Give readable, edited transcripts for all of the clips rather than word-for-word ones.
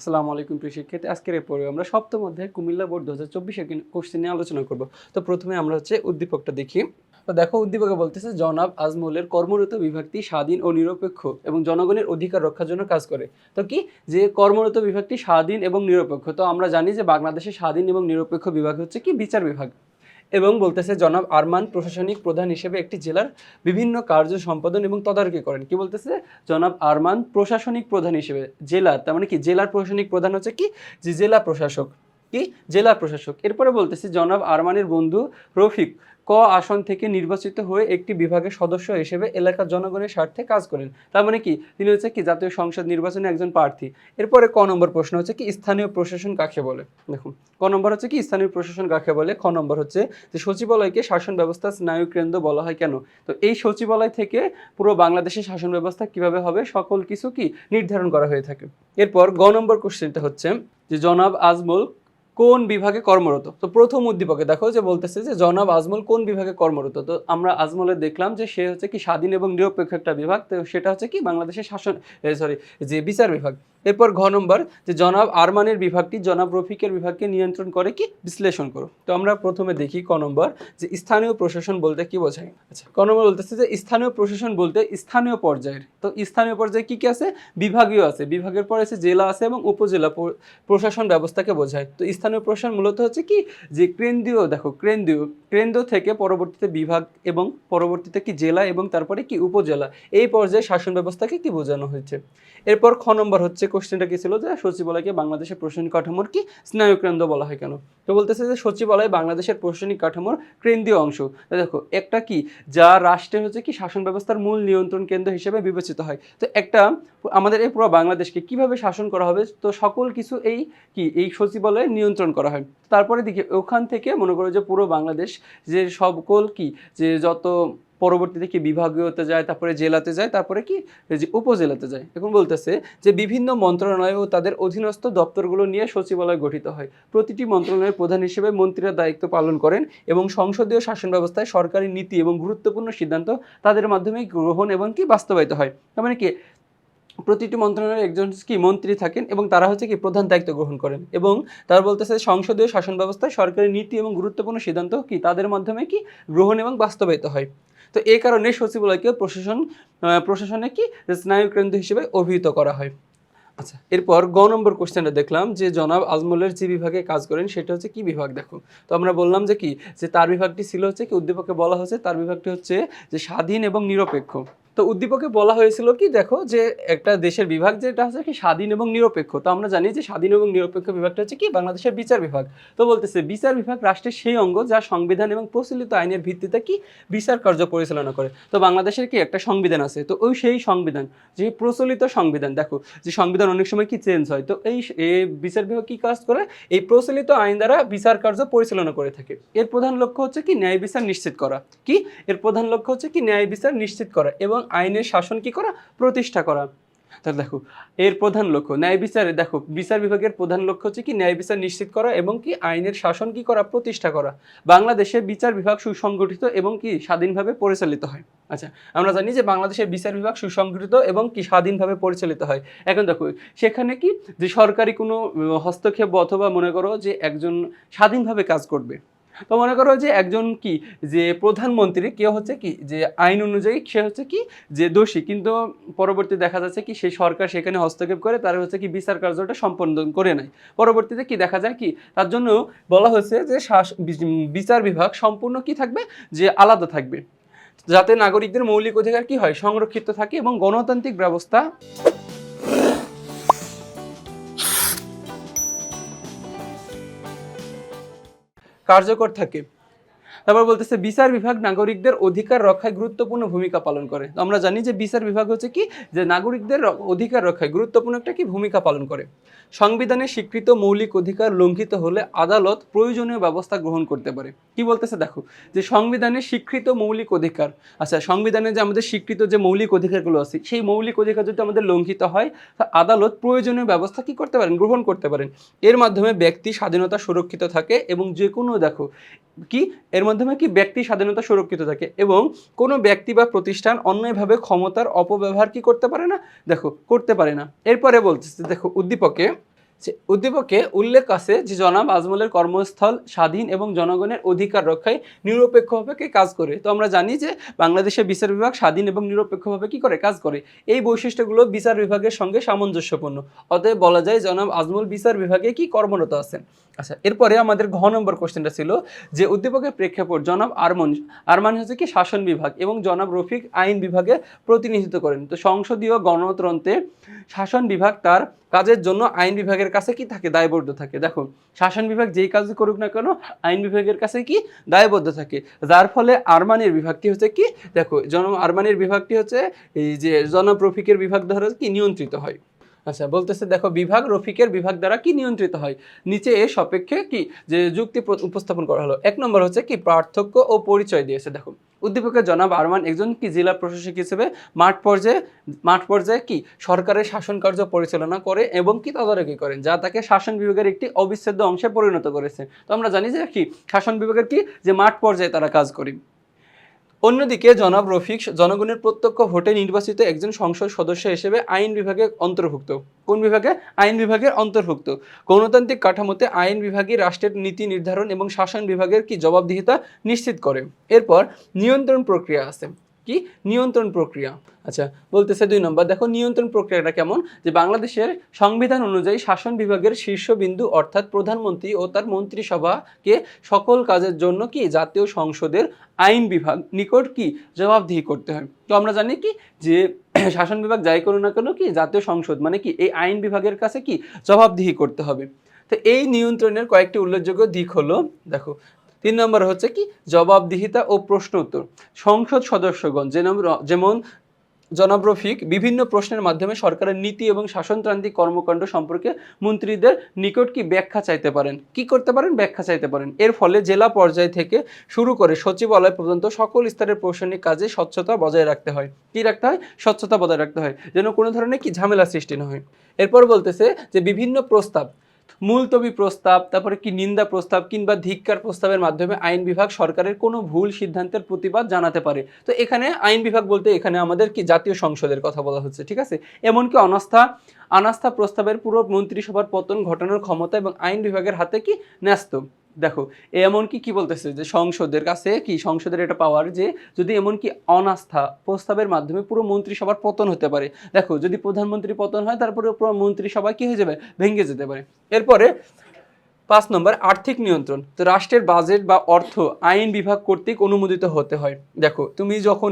আসসালামু আলাইকুম প্রিয় শিক্ষার্থী। আজকের এই পর্বে আমরা সপ্তম অধ্যায় কুমিল্লা বোর্ড ২০২৪ এর কোশ্চেন নিয়ে আলোচনা করব। তো প্রথমে আমরা উদ্দীপকটা দেখি। তো দেখো, উদ্দীপকে বলতেছে জনাব আজমলের কর্মরত বিভাগটি স্বাধীন ও নিরপেক্ষ এবং জনগণের অধিকার রক্ষার জন্য কাজ করে। তো কি যে কর্মরত বিভাগটি স্বাধীন এবং নিরপেক্ষ, তো আমরা জানি যে বাংলাদেশের স্বাধীন এবং নিরপেক্ষ বিভাগ হচ্ছে কি বিচার বিভাগ। এবং বলতেছে জনাব আরমান প্রশাসনিক প্রধান হিসেবে একটি জেলার বিভিন্ন কার্য সম্পাদন এবং তদারকি করেন। কি বলতেছে, জনাব আরমান প্রশাসনিক প্রধান হিসেবে জেলার, তার মানে কি জেলার প্রশাসনিক প্রধান হচ্ছে কি যে জেলা প্রশাসক, কি জেলা প্রশাসক। এরপরে বলতেছে জনাব আরমানের বন্ধু রফিক ক আসন থেকে নির্বাচিত হয়ে একটি বিভাগের সদস্য হিসেবে এলাকার জনগণের স্বার্থে কাজ করেন। তার মানে কি তিনি হচ্ছে কি জাতীয় সংসদ নির্বাচনে একজন প্রার্থী। এরপরে ক নম্বর প্রশ্ন হচ্ছে কি স্থানীয় প্রশাসন কাকে বলে। দেখুন, ক নম্বর হচ্ছে কি স্থানীয় প্রশাসন কাকে বলে। খ নম্বর হচ্ছে যে সচিবালয়কে শাসন ব্যবস্থার স্নায়ুকেন্দ্র বলা হয় কেন। তো এই সচিবালয় থেকে পুরো বাংলাদেশের শাসন ব্যবস্থা কিভাবে হবে সকল কিছু কি নির্ধারণ করা হয়ে থাকে। এরপর গ নম্বর কোশ্চেনটা হচ্ছে যে জনাব আজমল কোন বিভাগে কর্মরত। তো প্রথম উদ্দীপকে দেখো যে বলতেছে যে জনাব আজমল কোন বিভাগে কর্মরত। তো আমরা আজমলের দেখলাম যে সে হচ্ছে কি স্বাধীন এবং নিরপেক্ষ একটা বিভাগ, তো সেটা হচ্ছে কি বাংলাদেশের শাসন যে বিচার বিভাগ। এরপর ঘ নম্বর যে জনাব আরমানের বিভাগটি জনাব রফিকের বিভাগকে নিয়ন্ত্রণ করে কি বিশ্লেষণ করো। তো আমরা প্রথমে দেখি ক নম্বর যে স্থানীয় প্রশাসন বলতে কি বোঝায়। আচ্ছা, ক নম্বর বলতেছে যে স্থানীয় প্রশাসন বলতে স্থানীয় পর্যায়ের, তো স্থানীয় পর্যায়ে কি কি আছে, বিভাগীয় আছে, বিভাগের পরে আছে জেলা আছে এবং উপজেলা প্রশাসন ব্যবস্থাকে বোঝায়। তো স্থানীয় প্রশাসন মূলত হচ্ছে কি যে কেন্দ্রীয়, দেখো কেন্দ্র থেকে পরবর্তীতে বিভাগ এবং পরবর্তীতে কি জেলা এবং তারপরে কি উপজেলা, এই পর্যায়ে শাসন ব্যবস্থাকে কি বোঝানো হয়েছে। এরপর খ নম্বর হচ্ছে কোশ্চেনটা কি ছিল যে সচিবালয়কে বাংলাদেশের প্রশাসনিক কাঠামোর কি স্নায়ুকেন্দ্র বলা হয় কেন। তো বলতেছে যে সচিবালয় বাংলাদেশের প্রশাসনিক কাঠামোর কেন্দ্রীয় অংশ। দেখো একটা কি যা রাষ্ট্রের হচ্ছে কি শাসন ব্যবস্থার মূল নিয়ন্ত্রণ কেন্দ্র হিসেবে বিবেচিত হয়। তো একটা আমাদের এই পুরো বাংলাদেশকে কিভাবে শাসন করা হবে, তো সকল কিছু এই সচিবালয়ে নিয়ন্ত্রণ করা হয়। তারপরে দেখি ওখান থেকে মনে করো যে পুরো বাংলাদেশ যে সকল কি যে যত পরবর্তীতে কি বিভাগীয়তে যায়, তারপরে জেলাতে যায়, তারপরে কি যে উপজেলাতে যায়। এখন বলতেছে যে বিভিন্ন মন্ত্রণালয় ও তাদের অধীনস্থ দপ্তরগুলো নিয়ে সচিবালয় গঠিত হয়। প্রতিটি মন্ত্রণালয়ের প্রধান হিসেবে মন্ত্রীরা দায়িত্ব পালন করেন এবং সংসদীয় শাসন ব্যবস্থায় সরকারি নীতি এবং গুরুত্বপূর্ণ সিদ্ধান্ত তাদের মাধ্যমে গ্রহণ এবং কি বাস্তবায়িত হয়। তার মানে কি প্রতিটি মন্ত্রণালয়ের একজন কি মন্ত্রী থাকেন এবং তারা হচ্ছে কি প্রধান দায়িত্ব গ্রহণ করেন এবং তারা বলতেছে সংসদীয় শাসন ব্যবস্থায় সরকারি নীতি এবং গুরুত্বপূর্ণ সিদ্ধান্ত কি তাদের মাধ্যমে কি গ্রহণ এবং বাস্তবায়িত হয়। তো এই কারণে সচিবালয়কে প্রশাসনে কি স্নায়ুকেন্দ্র হিসেবে অভিহিত করা হয়। আচ্ছা, এরপর গ নম্বর কোশ্চেনটা দেখলাম যে জনাব আজমলের যে বিভাগে কাজ করেন সেটা হচ্ছে কি বিভাগ। দেখো, তো আমরা বললাম যে কি যে তার বিভাগটি ছিল হচ্ছে কি উদ্দীপকে বলা হয়েছে তার বিভাগটি হচ্ছে যে স্বাধীন এবং নিরপেক্ষ। তো উদ্দীপকে বলা হয়েছিল কি দেখো যে একটা দেশের বিভাগ যেটা হচ্ছে কি স্বাধীন এবং নিরপেক্ষ। তো আমরা জানি যে স্বাধীন এবং নিরপেক্ষ বিভাগটা হচ্ছে কি বাংলাদেশের বিচার বিভাগ। তো বলতেছে বিচার বিভাগ রাষ্ট্রের সেই অঙ্গ যা সংবিধান এবং প্রচলিত আইনের ভিত্তিতে কি বিচার কার্য পরিচালনা করে। তো বাংলাদেশের কি একটা সংবিধান আছে, তো ওই সেই সংবিধান যে প্রচলিত সংবিধান, দেখো যে সংবিধান অনেক সময় কি চেঞ্জ হয়, তো এই বিচার বিভাগ কি কাজ করে এই প্রচলিত আইন দ্বারা বিচার কার্য পরিচালনা করে থাকে। এর প্রধান লক্ষ্য হচ্ছে কি ন্যায় বিচার নিশ্চিত করা, কি এর প্রধান লক্ষ্য হচ্ছে কি ন্যায় বিচার নিশ্চিত করা এবং আইনের শাসন কি করা প্রতিষ্ঠা করা। তাহলে দেখো এর প্রধান লক্ষ্য ন্যায় বিচারে, দেখো বিচার বিভাগের প্রধান লক্ষ্য হচ্ছে কি ন্যায় বিচার নিশ্চিত করা এবং কি আইনের শাসন কি করা প্রতিষ্ঠা করা। বাংলাদেশে বিচার বিভাগ সুসংগঠিত এবং কি স্বাধীনভাবে পরিচালিত হয়। আচ্ছা, আমরা জানি যে বাংলাদেশের বিচার বিভাগ সুসংগঠিত এবং কি স্বাধীনভাবে পরিচালিত হয়। এখন দেখো সেখানে কি যে সরকারি কোনো হস্তক্ষেপ অথবা মনে করো যে একজন স্বাধীনভাবে কাজ করবে, তো মনে করো যে একজন কি যে প্রধানমন্ত্রী কেউ হচ্ছে কি যে আইন অনুযায়ী সে হচ্ছে কি যে দোষী, কিন্তু পরবর্তী দেখা যাচ্ছে কি সেই সরকার সেখানে হস্তক্ষেপ করে তার হচ্ছে কি বিচার কার্যটা সম্পন্ন করে নেয়। পরবর্তীতে কি দেখা যায় কি তার জন্য বলা হয়েছে যে বিচার বিভাগ সম্পূর্ণ কি থাকবে যে আলাদা থাকবে, যাতে নাগরিকদের মৌলিক অধিকার কি হয় সংরক্ষিত থাকে এবং গণতান্ত্রিক ব্যবস্থা কার্যকর থাকে। তারপর বলতেছে বিচার বিভাগ নাগরিকদের অধিকার রক্ষায় গুরুত্বপূর্ণ ভূমিকা পালন করে। তো আমরা জানি যে বিচার বিভাগ হচ্ছে কি যে নাগরিকদের অধিকার রক্ষায় গুরুত্বপূর্ণ একটা কি ভূমিকা পালন করে। সংবিধানে স্বীকৃত মৌলিক অধিকার লঙ্ঘিত হলে আদালত প্রয়োজনীয় ব্যবস্থা গ্রহণ করতে পারে। কি বলতেছে দেখো যে সংবিধানে স্বীকৃত মৌলিক অধিকার, আচ্ছা সংবিধানে যে আমাদের স্বীকৃত যে মৌলিক অধিকারগুলো আছে সেই মৌলিক অধিকার যদি আমাদের লঙ্ঘিত হয় তা আদালত প্রয়োজনীয় ব্যবস্থা কি করতে পারেন গ্রহণ করতে পারেন। এর মাধ্যমে ব্যক্তি স্বাধীনতা সুরক্ষিত থাকে এবং যে কোনো দেখো কি এর মাধ্যমে কি ব্যক্তি স্বাধীনতা সুরক্ষিত থাকে এবং কোনো ব্যক্তি বা প্রতিষ্ঠান অন্যায়ভাবে ক্ষমতার অপব্যবহার কি করতে পারে না, দেখো করতে পারে না। এরপরে বলতেছে দেখো উদ্দীপকে যে উদ্দীপকে উল্লেখ আছে যে জনাব আজমলের কর্মস্থল স্বাধীন এবং জনগণের অধিকার রক্ষায় নিরপেক্ষভাবে কাজ করে। তো আমরা জানি যে বাংলাদেশের বিচার বিভাগ স্বাধীন এবং নিরপেক্ষভাবে কি করে, কাজ করে। এই বৈশিষ্ট্যগুলো বিচার বিভাগের সঙ্গে সামঞ্জস্যপূর্ণ। অতএব বলা যায় জনাব আজমল বিচার বিভাগে কি কর্মরত আছেন। আচ্ছা, এরপরে আমাদের ঘ নম্বর কোশ্চেনটা ছিল যে উদ্দীপকের প্রেক্ষাপট জনাব আরমান হচ্ছে কি শাসন বিভাগ এবং জনাব রফিক আইন বিভাগে প্রতিনিধিত্ব করেন। তো সংসদীয় গণতন্ত্রে শাসন বিভাগ তার কাজের জন্য আইন বিভাগের কাছে কি থাকে, দায়বদ্ধ থাকে। দেখো শাসন বিভাগ যেই কাজ করুক না কেন আইন বিভাগের কাছে কি দায়বদ্ধ থাকে, যার ফলে আরমানের বিভাগটি হচ্ছে কি, দেখো আরমানের বিভাগটি হচ্ছে এই যে জনাব রফিকের বিভাগ দ্বারা কি নিয়ন্ত্রিত হয়। আচ্ছা, বলতেছে দেখো বিভাগ রফিকের বিভাগ দ্বারা কি নিয়ন্ত্রিত হয়, নিচে এর সাপেক্ষে কি যে যুক্তি উপস্থাপন করা হলো। এক নম্বর হচ্ছে কি পার্থক্য ও পরিচয় দিয়েছে। দেখো উদ্দীপকের জনাব আরমান একজন কি জেলা প্রশাসক হিসেবে মাঠ পর্যায়ে কি সরকারের শাসন কার্য পরিচালনা করে এবং কি তদারকি করেন, যা তাকে শাসন বিভাগের একটি অবিচ্ছেদ্য অংশে পরিণত করেছে। তো আমরা জানি যে কি শাসন বিভাগের কি যে মাঠ পর্যায়ে তারা কাজ করে। অন্যদিকে জনাব রফিক জনগণের প্রত্যক্ষ ভোটে নির্বাচিত একজন সংসদ সদস্য হিসেবে আইন বিভাগের অন্তর্ভুক্ত। কোন বিভাগে? আইন বিভাগের অন্তর্ভুক্ত। গণতান্ত্রিক কাঠামোতে আইন বিভাগই রাষ্ট্রের নীতি নির্ধারণ এবং শাসন বিভাগের কি জবাবদিহিতা নিশ্চিত করে। এরপর নিয়ন্ত্রণ প্রক্রিয়া আছে। কি নিয়ন্ত্রণ প্রক্রিয়া? আচ্ছা, বলতেছে 2 নম্বর, দেখো নিয়ন্ত্রণ প্রক্রিয়াটা কেমন, যে বাংলাদেশের সংবিধান অনুযায়ী শাসন বিভাগের শীর্ষবিন্দু অর্থাৎ প্রধানমন্ত্রী ও তার মন্ত্রিসভাকে সকল কাজের জন্য কি জাতীয় সংসদের আইন বিভাগ নিকট কি জবাবদিহি করতে হয়। তো আমরা জানি কি যে শাসন বিভাগ যাই করুন না কেন কি জাতীয় সংসদ মানে কি এই আইন বিভাগের কাছে কি জবাবদিহি করতে হবে। তো এই নিয়ন্ত্রণের কয়েকটি উল্লেখযোগ্য দিক হলো, দেখো 3 নম্বর হচ্ছে কি জবাবদিহিতা ও প্রশ্ন উত্তর। সংসদ সদস্যগণ যেমন জনাব রফিক বিভিন্ন প্রশ্নের মাধ্যমে সরকারের নীতি এবং শাসনতান্ত্রিক কর্মকাণ্ড সম্পর্কে মন্ত্রীদের নিকট কি ব্যাখ্যা চাইতে পারেন, কি করতে পারেন, ব্যাখ্যা চাইতে পারেন। এর ফলে জেলা পর্যায় থেকে শুরু করে সচিবালয় পর্যন্ত সকল স্তরের প্রশাসনিক কাজে স্বচ্ছতা বজায় রাখতে হয়। কি রাখতে হয়? স্বচ্ছতা বজায় রাখতে হয়, যেন কোনো ধরনের কি ঝামেলা সৃষ্টি না হয়। এরপর বলতেছে যে বিভিন্ন প্রস্তাব, মুলতবি প্রস্তাব, তারপরে কি নিন্দা প্রস্তাব কিংবা ধিক্কার প্রস্তাবের মাধ্যমে আইন বিভাগ সরকারের কোনো ভুল সিদ্ধান্তের প্রতিবাদ জানাতে পারে। তো এখানে আইন বিভাগ বলতে এখানে আমাদের কি জাতীয় সংসদের কথা বলা হচ্ছে, ঠিক আছে। এমনকি অনাস্থা প্রস্তাবের পুরো মন্ত্রিসভার পতন ঘটানোর ক্ষমতা এবং আইন বিভাগের হাতে কি ন্যস্ত। দেখো এমনকি কি বলতেছে যে সংসদের কাছে কি সংসদের এটা পাওয়ার যে যদি এমনকি অনাস্থা প্রস্তাবের মাধ্যমে পুরো মন্ত্রিসভার পতন হতে পারে। দেখো যদি প্রধানমন্ত্রী পতন হয় তারপরে পুরো মন্ত্রিসভা কি হয়ে যাবে, ভেঙে যেতে পারে। এরপরে 5 নম্বর আর্থিক নিয়ন্ত্রণ। তো রাষ্ট্রের বাজেট বা অর্থ আইন বিভাগ কর্তৃক অনুমোদিত হতে হয়। দেখো তুমি যখন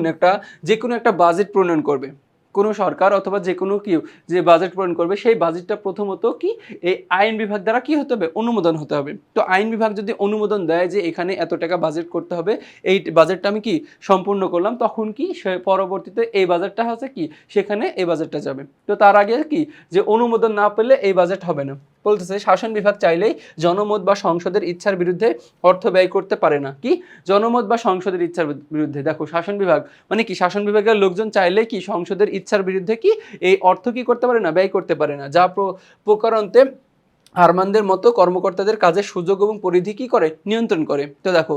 যে কোনো একটা বাজেট প্রণয়ন করবে, কোনো সরকার অথবা যে কোনো কেউ যে বাজেট প্রণয়ন করবে সেই বাজেটটা প্রথমত কি এই আইন বিভাগ দ্বারা কি হতে হবে, অনুমোদন হতে হবে। তো আইন বিভাগ যদি অনুমোদন দেয় যে এখানে এত টাকা বাজেট করতে হবে, এই বাজেটটা আমি কি সম্পূর্ণ করলাম, তখন কি সে পরবর্তীতে এই বাজেটটা হচ্ছে কি সেখানে এই বাজেটটা যাবে। তো তার আগে কি যে অনুমোদন না পেলে এই বাজেট হবে না। বলতেছে শাসন বিভাগ চাইলেই জনমত বা সংসদের ইচ্ছার বিরুদ্ধে অর্থ ব্যয় করতে পারে না। কি জনমত বা সংসদের ইচ্ছার বিরুদ্ধে? দেখো শাসন বিভাগ মানে কি শাসন বিভাগের লোকজন চাইলে কি সংসদের ইচ্ছার বিরুদ্ধে কি এই অর্থ কি করতে পারে না, ব্যয় করতে পারে না, যা প্রকারান্তে আরমানদের মতো কর্মকর্তাদের কাজের সুযোগ এবং পরিধি কি করে, নিয়ন্ত্রণ করে। তো দেখো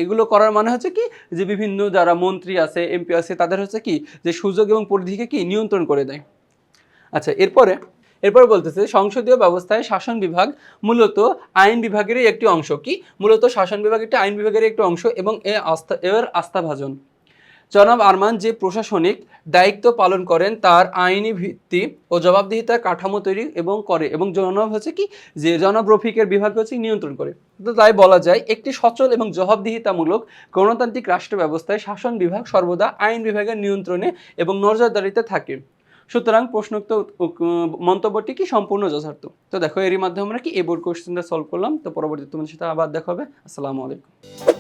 এগুলো করার মানে হচ্ছে কি যে বিভিন্ন যারা মন্ত্রী আছে এমপি আছে তাদের হচ্ছে কি যে সুযোগ এবং পরিধিকে কি নিয়ন্ত্রণ করে দেয়। আচ্ছা, এরপর বলতেছে সংসদীয় ব্যবস্থায় শাসন বিভাগ মূলত আইন বিভাগেরই একটি অংশ। কি মূলত শাসন বিভাগ একটি আইন বিভাগের একটি অংশ এবং এর আস্থাভাজন। জনাব আরমান যে প্রশাসনিক দায়িত্ব পালন করেন তার আইনি ভিত্তি ও জবাবদিহিতার কাঠামো তৈরি এবং জনাব হচ্ছে কি যে জনাব রফিকের বিভাগ হচ্ছে নিয়ন্ত্রণ করে। তো তাই বলা যায় একটি সচল এবং জবাবদিহিতামূলক গণতান্ত্রিক রাষ্ট্র ব্যবস্থায় শাসন বিভাগ সর্বদা আইন বিভাগের নিয়ন্ত্রণে এবং নজরদারিতে থাকে। সুতরাং প্রশ্নোক্ত মন্তব্যটি কি সম্পূর্ণ যথার্থ। তো দেখো এরই মাধ্যমে আমরা কি এই বোর্ড কোশ্চেনটা সলভ করলাম। তো পরবর্তীতে তোমাদের সাথে আবার দেখা হবে। আসসালামু আলাইকুম।